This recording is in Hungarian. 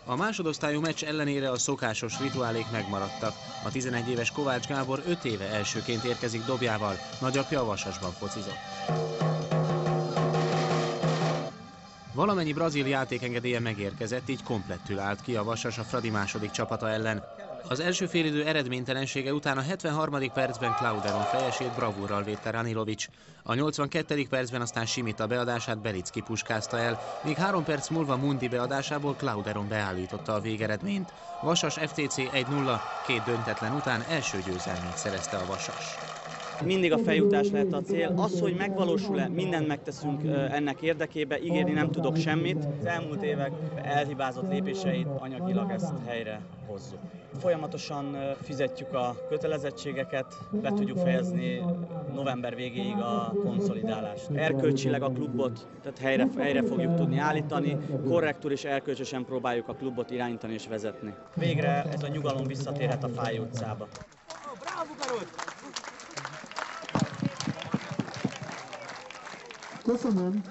A másodosztályú meccs ellenére a szokásos rituálék megmaradtak. A 11 éves Kovács Gábor 5 éve elsőként érkezik dobjával, nagyapja a Vasasban focizott. Valamennyi brazil játékengedélye megérkezett, így komplettül állt ki a Vasas a Fradi második csapata ellen. Az első félidő eredménytelensége után a 73. percben Klauderon fejesét bravúrral védte Ranilovics. A 82. percben aztán Simita beadását Belicki puskázta el, míg 3 perc múlva Mundi beadásából Klauderon beállította a végeredményt. Vasas FTC 1-0, 2 döntetlen után első győzelmét szerezte a Vasas. Mindig a feljutás lehet a cél. Az, hogy megvalósul-e, mindent megteszünk ennek érdekébe, ígérni nem tudok semmit. Az elmúlt évek elhibázott lépéseit anyagilag ezt helyre hozzuk. Folyamatosan fizetjük a kötelezettségeket, be tudjuk fejezni november végéig a konszolidálást. Erkölcsileg a klubot tehát helyre fogjuk tudni állítani, korrektül és erkölcsösen próbáljuk a klubot irányítani és vezetni. Végre ez a nyugalom visszatérhet a Fáy utcába. Köszönöm.